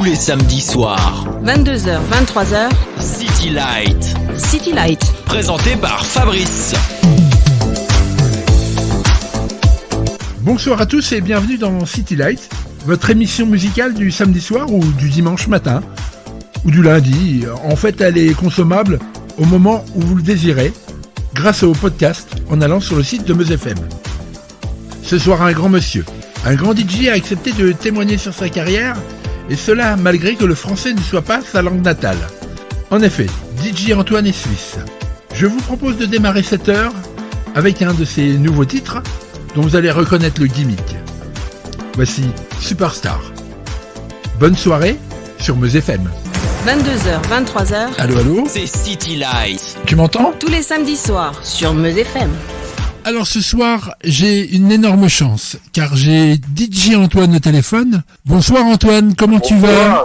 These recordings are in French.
les samedis soirs. 22h, 23h. City Light. City Light. Présenté par Fabrice. Bonsoir à tous et bienvenue dans City Light, votre émission musicale du samedi soir ou du dimanche matin, ou du lundi. En fait, elle est consommable au moment où vous le désirez, grâce au podcast en allant sur le site de Meuse FM. Ce soir, un grand monsieur, un grand DJ a accepté de témoigner sur sa carrière, et cela malgré que le français ne soit pas sa langue natale. En effet, DJ Antoine est suisse. Je vous propose de démarrer cette heure avec un de ses nouveaux titres dont vous allez reconnaître le gimmick. Voici Superstar. Bonne soirée sur Meuse FM. 22h, 23h. Allô, allô ? C'est City Light. Tu m'entends ? Tous les samedis soirs sur Meuse FM. Alors ce soir, j'ai une énorme chance, car j'ai DJ Antoine au téléphone. Bonsoir Antoine, comment tu vas ?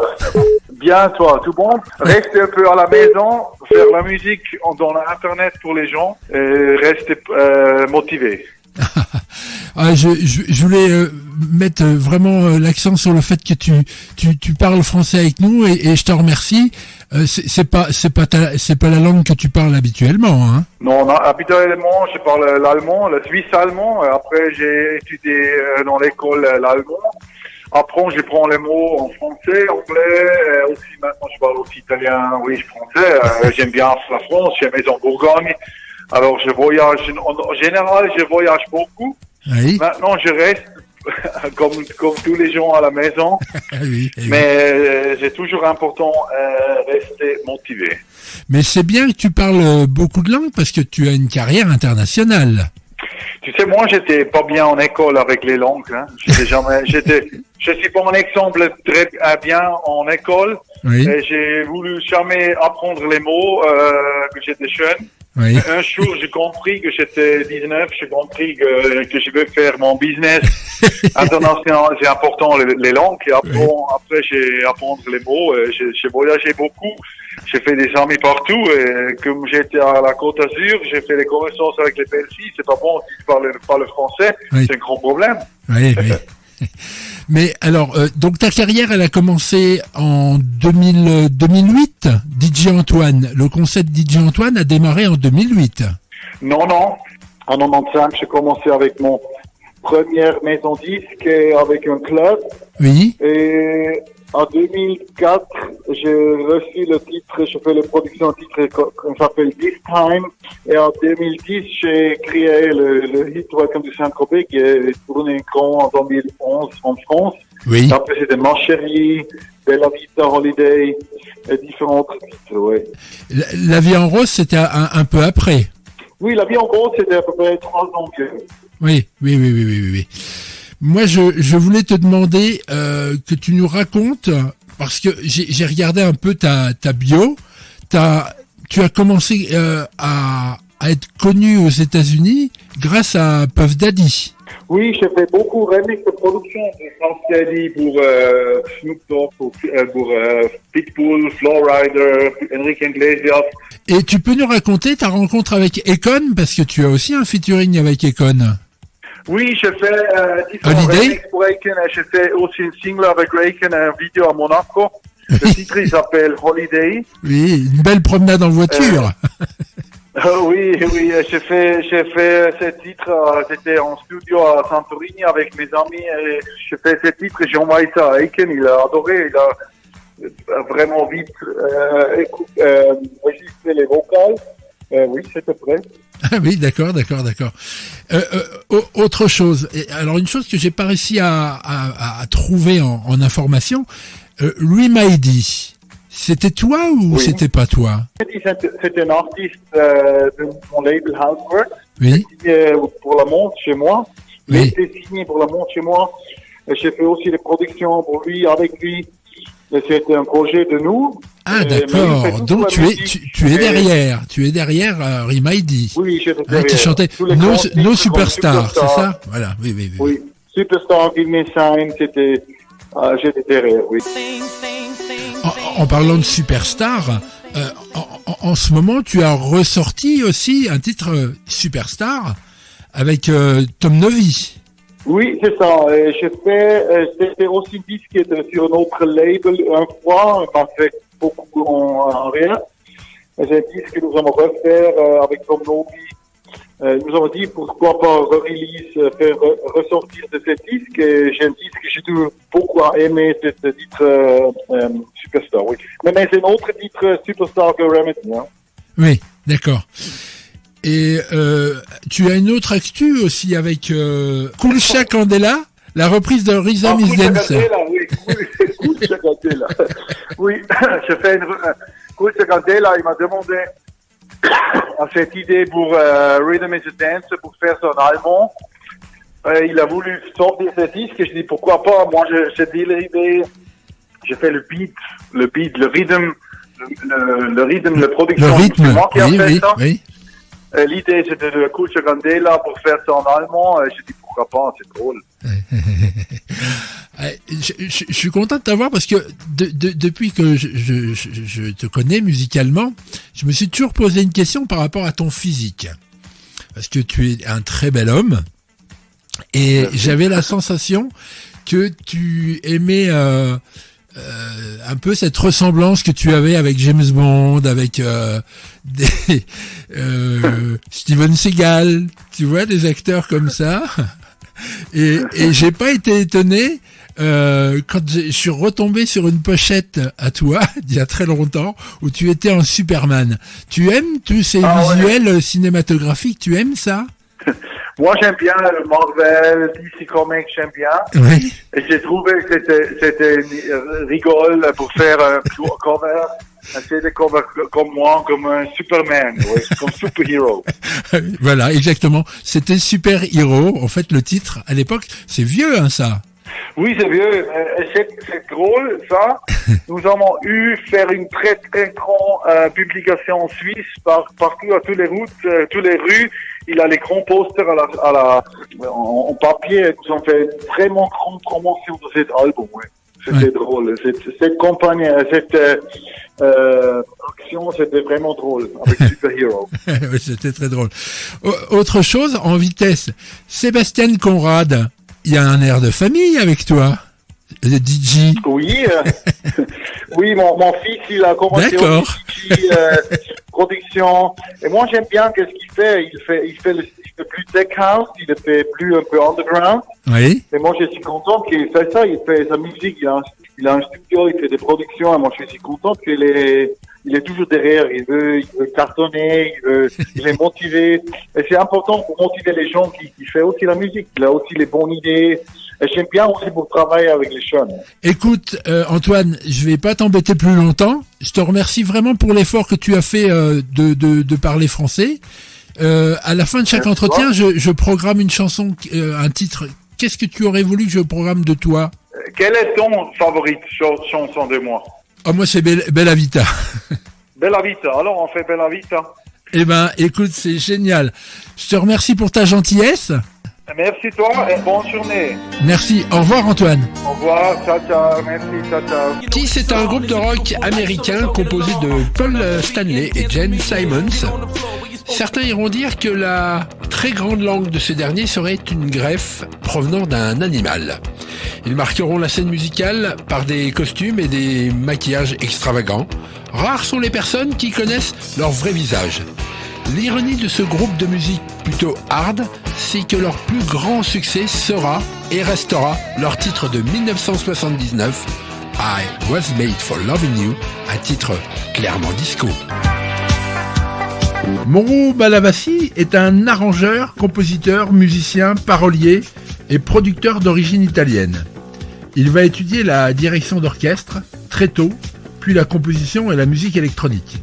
Bien, toi, tout bon ? Restez un peu à la maison, faire la musique dans l'internet pour les gens, et restez motivés. Je voulais mettre vraiment l'accent sur le fait que tu parles français avec nous et je te remercie. C'est pas la langue que tu parles habituellement, hein? Non, habituellement, je parle l'allemand, le suisse allemand. Après, j'ai étudié dans l'école l'allemand. Après, je prends les mots en français, anglais, aussi maintenant je parle aussi italien, oui, français. J'aime bien la France, j'ai maison en Bourgogne. Alors, je voyage, en général, je voyage beaucoup. Oui. Maintenant, je reste comme tous les gens à la maison. Oui. Mais c'est toujours important rester motivé. Mais c'est bien que tu parles beaucoup de langues parce que tu as une carrière internationale. Tu sais, moi, j'étais pas bien en école avec les langues. Hein. Je suis pas un exemple très bien en école. Oui. Et j'ai voulu jamais apprendre les mots que j'étais jeune. Oui. Un jour, j'ai compris que j'étais 19, j'ai compris que je veux faire mon business international, c'est important les langues. Et après j'ai appris les mots, j'ai voyagé beaucoup, j'ai fait des amis partout. Et comme j'étais à la Côte d'Azur, j'ai fait des connaissances avec les Belges. C'est pas bon si tu parles pas le français, oui. C'est un grand problème. Oui. Mais alors, donc ta carrière, elle a commencé en 2008. DJ Antoine, le concept DJ Antoine a démarré en 2008. Non. En 95, j'ai commencé avec mon première maison disque et avec un club. Oui. Et en 2004, j'ai reçu le titre, je fais la production de titre qu'on s'appelle This Time. Et en 2010, j'ai créé le hit Welcome to Saint-Tropez qui est tourné grand en 2011 en France. Oui. Et après, c'était Ma Chérie, Bella Vita, Holiday, et différents titres, ouais. La vie en rose, c'était un peu après. Oui, La vie en rose, c'était à peu près 3 ans que... Oui. Moi, je voulais te demander que tu nous racontes, parce que j'ai regardé un peu ta bio. Tu as commencé à être connu aux États-Unis grâce à Puff Daddy. Oui, j'ai fait beaucoup de remix de production de Puff Daddy pour Snoop Dogg, pour Pitbull, Flow Rider, Enrique Iglesias. Et tu peux nous raconter ta rencontre avec Akon, parce que tu as aussi un featuring avec Akon. Oui, j'ai fait différents remix pour Akon. J'ai fait aussi un single avec Akon, un vidéo à Monaco. Le titre, il s'appelle Holiday. Oui, une belle promenade en voiture. Oui, j'ai fait ce titre, c'était en studio à Santorini avec mes amis, et j'ai fait ce titre et j'ai envoyé ça à Akon, il a adoré, il a vraiment vite enregistré les vocales. Oui, c'était prêt. Ah oui, d'accord. Autre chose, alors une chose que j'ai pas réussi à trouver en information, Remedy. C'était toi ou c'était pas toi? C'était un artiste de mon label Housework. Oui. Pour la montre chez moi. Oui. Il était signé pour la montre chez moi. J'ai fait aussi des productions pour lui, avec lui. Et c'était un projet de nous. Ah d'accord. Donc tu es derrière. Tu es derrière Remedy. Oui, j'étais derrière. Qui chantait No Superstar, c'est ça? Voilà. Oui. Superstar, Give Me a Sign, c'était j'étais derrière, oui. En parlant de Superstar, en ce moment, tu as ressorti aussi un titre Superstar avec Tom Novi. Oui, c'est ça. C'était aussi un disque qui était sur un autre label un fois, on m'a fait beaucoup en rien. C'est un disque que nous allons refaire avec Tom Nobi. Nous avons dit pourquoi pas re-release, faire ressortir de ce disque. Et j'ai un disque que j'ai beaucoup aimé, c'est le titre Superstar, oui. Mais c'est un autre titre Superstar que Remedy. Hein. Oui, d'accord. Et tu as une autre actu aussi avec Kulcha Candela, la reprise de Rhythm is Dance. Oui, Kulcha Candela. Oui, je fais Kulcha Candela, il m'a demandé cette idée pour Rhythm is Dance, pour faire son allemand. Il a voulu sortir ce disque et je dis pourquoi pas. Moi, j'ai dit l'idée, j'ai fait le beat, le rythme, la production. Le rythme, c'est moi qui ai fait ça. Oui. L'idée, c'était de Kulcha Candela pour faire ça en allemand. J'ai dit pourquoi pas, c'est drôle. Je suis content de t'avoir parce que depuis que je te connais musicalement, je me suis toujours posé une question par rapport à ton physique. Parce que tu es un très bel homme et j'avais la sensation que tu aimais un peu cette ressemblance que tu avais avec James Bond, avec Steven Seagal, tu vois, des acteurs comme ça. Et j'ai pas été étonné quand je suis retombé sur une pochette à toi il y a très longtemps où tu étais en Superman. Tu aimes tous ces visuels cinématographiques, tu aimes ça? Moi, j'aime bien le Marvel, DC Comics, j'aime bien. Oui. Et j'ai trouvé que c'était rigole pour faire un cover, un CD cover comme moi, comme un Superman, ouais, comme super-héros. Voilà, exactement. C'était Super Hero. En fait, le titre, à l'époque, c'est vieux, hein, ça. Oui, c'est vieux. C'est drôle, ça. Nous avons eu faire une très, très grande publication en Suisse, partout à toutes les routes, toutes les rues. Il a les grands posters en papier. Nous avons fait une vraiment grande promotion de cet album, ouais. C'était drôle. Cette campagne, cette action, c'était vraiment drôle avec Super Hero. Oui, c'était très drôle. Autre chose, en vitesse, Sébastien Conrad, il y a un air de famille avec toi, le DJ. Oui, oui, mon fils, il a commencé au DJ, production. Et moi, j'aime bien ce qu'il fait. Il fait plus tech house, il fait plus un peu underground. Oui. Et moi, je suis content qu'il fait ça. Il fait sa musique. Il a un studio, il fait des productions. Et moi, je suis content qu'il est toujours derrière. Il veut cartonner, il est motivé. Et c'est important pour motiver les gens qui fait aussi la musique. Il a aussi les bonnes idées. Et j'aime bien aussi pour travailler avec les jeunes. Écoute, Antoine, je vais pas t'embêter plus longtemps. Je te remercie vraiment pour l'effort que tu as fait de parler français. À la fin de chaque entretien, je programme une chanson, un titre. Qu'est-ce que tu aurais voulu que je programme de toi? Quelle est ton favorite chanson de moi? Oh, moi, c'est Bella Vita. Bella Vita. Alors, on fait Bella Vita. Eh ben, écoute, c'est génial. Je te remercie pour ta gentillesse. Merci toi et bonne journée. Merci. Au revoir, Antoine. Au revoir. Ciao, ciao. Merci. Ciao, ciao. Kiss est un groupe de rock américain composé de Paul Stanley et Gene Simmons. Certains iront dire que la très grande langue de ce dernier serait une greffe provenant d'un animal. Ils marqueront la scène musicale par des costumes et des maquillages extravagants. Rares sont les personnes qui connaissent leur vrai visage. L'ironie de ce groupe de musique plutôt hard, c'est que leur plus grand succès sera et restera leur titre de 1979, I Was Made for Loving You, un titre clairement disco. Mauro Balavasi est un arrangeur, compositeur, musicien, parolier et producteur d'origine italienne. Il va étudier la direction d'orchestre très tôt, puis la composition et la musique électronique.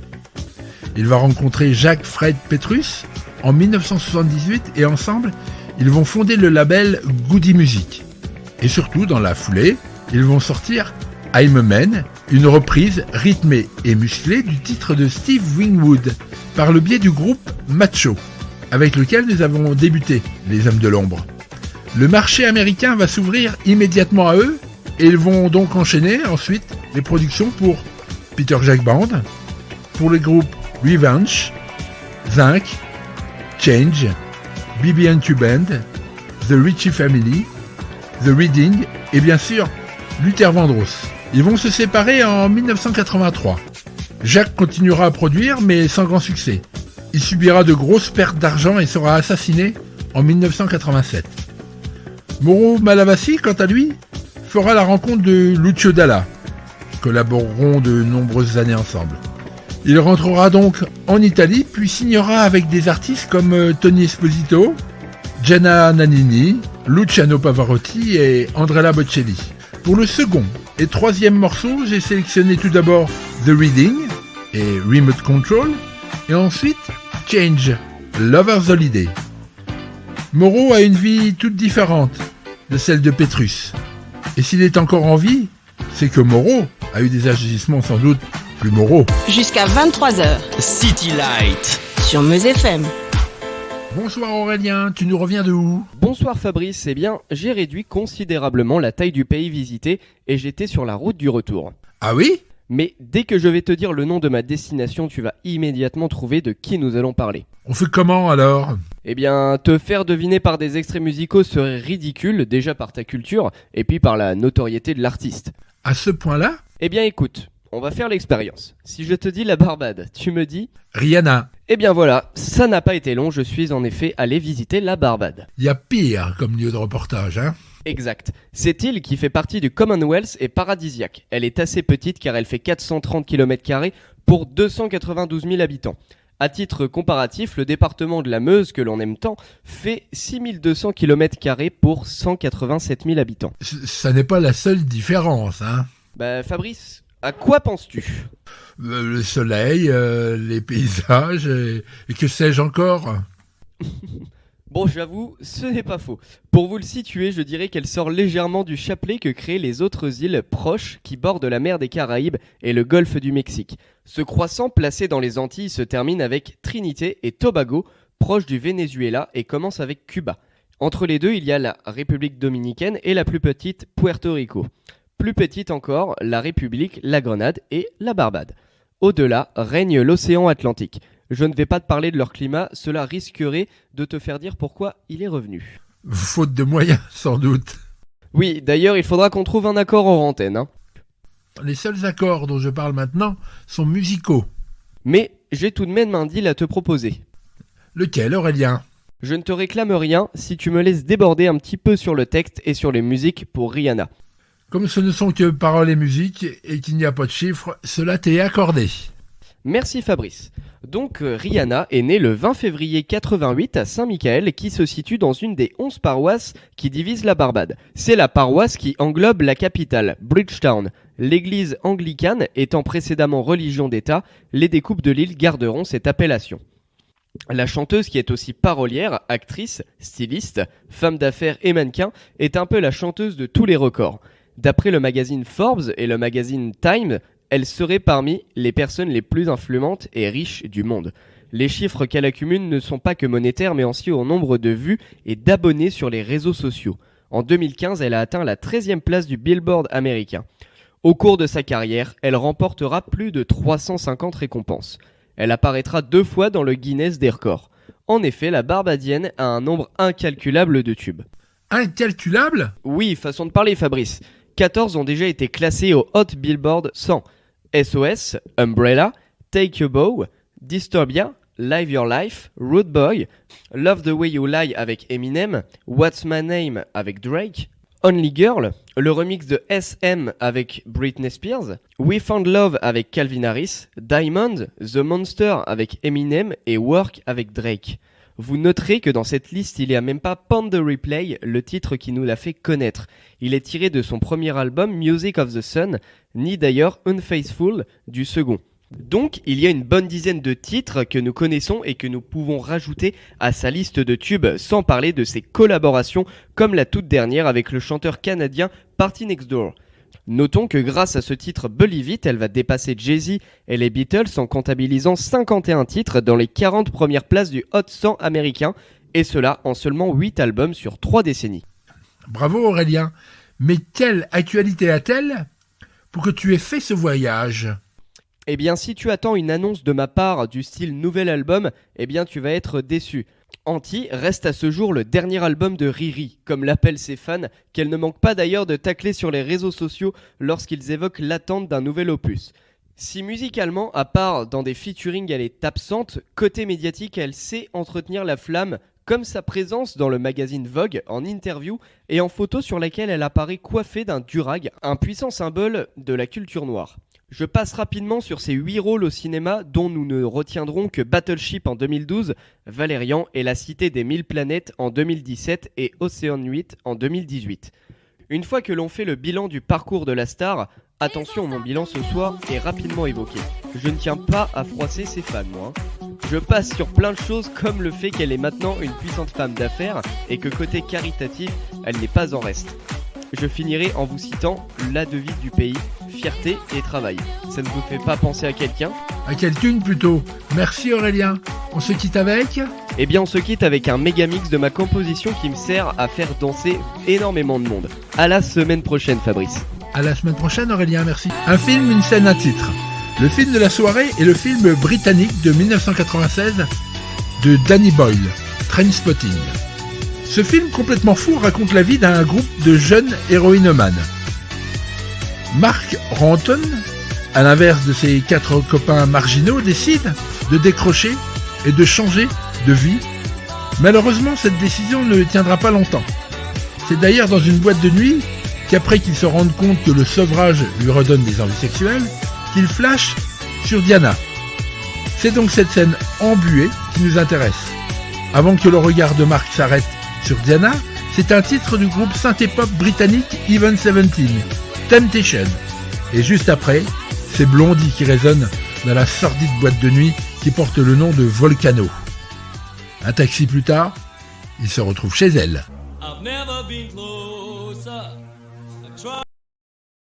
Il va rencontrer Jacques Fred Petrus en 1978 et ensemble, ils vont fonder le label Goody Music. Et surtout, dans la foulée, ils vont sortir I'm a Man, une reprise rythmée et musclée du titre de Steve Winwood, par le biais du groupe Macho, avec lequel nous avons débuté, les Hommes de l'Ombre. Le marché américain va s'ouvrir immédiatement à eux, et ils vont donc enchaîner ensuite les productions pour Peter Jack Band, pour les groupes Revenge, Zinc, Change, BB&Q Band, The Ritchie Family, The Reading et bien sûr Luther Vandross. Ils vont se séparer en 1983. Jacques continuera à produire mais sans grand succès. Il subira de grosses pertes d'argent et sera assassiné en 1987. Mauro Malavasi, quant à lui, fera la rencontre de Lucio Dalla. Ils collaboreront de nombreuses années ensemble. Il rentrera donc en Italie, puis signera avec des artistes comme Tony Esposito, Gianna Nannini, Luciano Pavarotti et Andrea Bocelli. Pour le second et troisième morceau, j'ai sélectionné tout d'abord The Reading et Remote Control, et ensuite Change, Lover's Holiday. Mauro a une vie toute différente de celle de Petrus. Et s'il est encore en vie, c'est que Mauro a eu des agissements sans doute plus moraux. Jusqu'à 23h City Light sur Meuse FM. Bonsoir Aurélien, tu nous reviens de où ? Bonsoir Fabrice, eh bien, j'ai réduit considérablement la taille du pays visité et j'étais sur la route du retour. Ah oui ? Mais dès que je vais te dire le nom de ma destination, tu vas immédiatement trouver de qui nous allons parler. On fait comment alors ? Eh bien, te faire deviner par des extraits musicaux serait ridicule, déjà par ta culture, et puis par la notoriété de l'artiste. À ce point-là ? Eh bien écoute, on va faire l'expérience. Si je te dis la Barbade, tu me dis... Rihanna. Eh bien voilà, ça n'a pas été long, je suis en effet allé visiter la Barbade. Il y a pire comme lieu de reportage, hein ? Exact. Cette île qui fait partie du Commonwealth est paradisiaque. Elle est assez petite car elle fait 430 km² pour 292 000 habitants. À titre comparatif, le département de la Meuse, que l'on aime tant, fait 6200 km² pour 187 000 habitants. Ça n'est pas la seule différence, hein ? Bah Fabrice, à quoi penses-tu ? Le soleil, les paysages, et que sais-je encore ? Bon, j'avoue, ce n'est pas faux. Pour vous le situer, je dirais qu'elle sort légèrement du chapelet que créent les autres îles proches qui bordent la mer des Caraïbes et le golfe du Mexique. Ce croissant placé dans les Antilles se termine avec Trinité et Tobago, proche du Venezuela, et commence avec Cuba. Entre les deux, il y a la République dominicaine et la plus petite Puerto Rico. Plus petite encore, la République, la Grenade et la Barbade. Au-delà règne l'océan Atlantique. Je ne vais pas te parler de leur climat, cela risquerait de te faire dire pourquoi il est revenu. Faute de moyens, sans doute. Oui, d'ailleurs, il faudra qu'on trouve un accord hors antenne, hein. Les seuls accords dont je parle maintenant sont musicaux. Mais j'ai tout de même un deal à te proposer. Lequel, Aurélien ? Je ne te réclame rien si tu me laisses déborder un petit peu sur le texte et sur les musiques pour Rihanna. Comme ce ne sont que paroles et musique et qu'il n'y a pas de chiffres, cela t'est accordé. Merci Fabrice. Donc Rihanna est née le 20 février 88 à Saint-Michael qui se situe dans une des 11 paroisses qui divisent la Barbade. C'est la paroisse qui englobe la capitale, Bridgetown. L'église anglicane étant précédemment religion d'État, les découpes de l'île garderont cette appellation. La chanteuse qui est aussi parolière, actrice, styliste, femme d'affaires et mannequin est un peu la chanteuse de tous les records. D'après le magazine Forbes et le magazine Time, elle serait parmi les personnes les plus influentes et riches du monde. Les chiffres qu'elle accumule ne sont pas que monétaires mais aussi au nombre de vues et d'abonnés sur les réseaux sociaux. En 2015, elle a atteint la 13e place du Billboard américain. Au cours de sa carrière, elle remportera plus de 350 récompenses. Elle apparaîtra 2 fois dans le Guinness des records. En effet, la Barbadienne a un nombre incalculable de tubes. Incalculable ? Oui, façon de parler Fabrice. 14 ont déjà été classés au Hot Billboard 100. SOS, Umbrella, Take a Bow, Disturbia, Live Your Life, Rude Boy, Love the Way You Lie avec Eminem, What's My Name avec Drake, Only Girl, le remix de SM avec Britney Spears, We Found Love avec Calvin Harris, Diamond, The Monster avec Eminem et Work avec Drake. Vous noterez que dans cette liste, il n'y a même pas Pon the Replay, le titre qui nous l'a fait connaître. Il est tiré de son premier album Music of the Sun, ni d'ailleurs Unfaithful du second. Donc, il y a une bonne dizaine de titres que nous connaissons et que nous pouvons rajouter à sa liste de tubes, sans parler de ses collaborations, comme la toute dernière avec le chanteur canadien Party Next Door. Notons que grâce à ce titre Believe It, elle va dépasser Jay-Z et les Beatles en comptabilisant 51 titres dans les 40 premières places du Hot 100 américain, et cela en seulement 8 albums sur 3 décennies. Bravo Aurélien, mais quelle actualité a-t-elle pour que tu aies fait ce voyage ? Eh bien, si tu attends une annonce de ma part du style nouvel album, eh bien tu vas être déçu. Anti reste à ce jour le dernier album de Riri, comme l'appellent ses fans, qu'elle ne manque pas d'ailleurs de tacler sur les réseaux sociaux lorsqu'ils évoquent l'attente d'un nouvel opus. Si musicalement, à part dans des featuring elle est absente, côté médiatique elle sait entretenir la flamme, comme sa présence dans le magazine Vogue en interview et en photo sur laquelle elle apparaît coiffée d'un durag, un puissant symbole de la culture noire. Je passe rapidement sur ses 8 rôles au cinéma dont nous ne retiendrons que Battleship en 2012, Valérian et La Cité des 1000 planètes en 2017 et Océan 8 en 2018. Une fois que l'on fait le bilan du parcours de la star, attention, mon bilan ce soir est rapidement évoqué. Je ne tiens pas à froisser ses fans, moi. Je passe sur plein de choses comme le fait qu'elle est maintenant une puissante femme d'affaires et que côté caritatif, elle n'est pas en reste. Je finirai en vous citant la devise du pays, fierté et travail. Ça ne vous fait pas penser à quelqu'un ? À quelle thune plutôt. Merci Aurélien. On se quitte avec ? Eh bien on se quitte avec un méga mix de ma composition qui me sert à faire danser énormément de monde. À la semaine prochaine Fabrice. À la semaine prochaine Aurélien, merci. Un film, une scène, un titre. Le film de la soirée est le film britannique de 1996 de Danny Boyle, Trainspotting. Ce film complètement fou raconte la vie d'un groupe de jeunes héroïnomanes. Mark Ranton, à l'inverse de ses 4 copains marginaux, décide de décrocher et de changer de vie. Malheureusement, cette décision ne tiendra pas longtemps. C'est d'ailleurs dans une boîte de nuit qu'après qu'il se rende compte que le sevrage lui redonne des envies sexuelles, qu'il flash sur Diana. C'est donc cette scène embuée qui nous intéresse. Avant que le regard de Mark s'arrête sur Diana, c'est un titre du groupe synthé-pop britannique Even 17, Temptation. Et juste après, c'est Blondie qui résonne dans la sordide boîte de nuit qui porte le nom de Volcano. Un taxi plus tard, il se retrouve chez elle.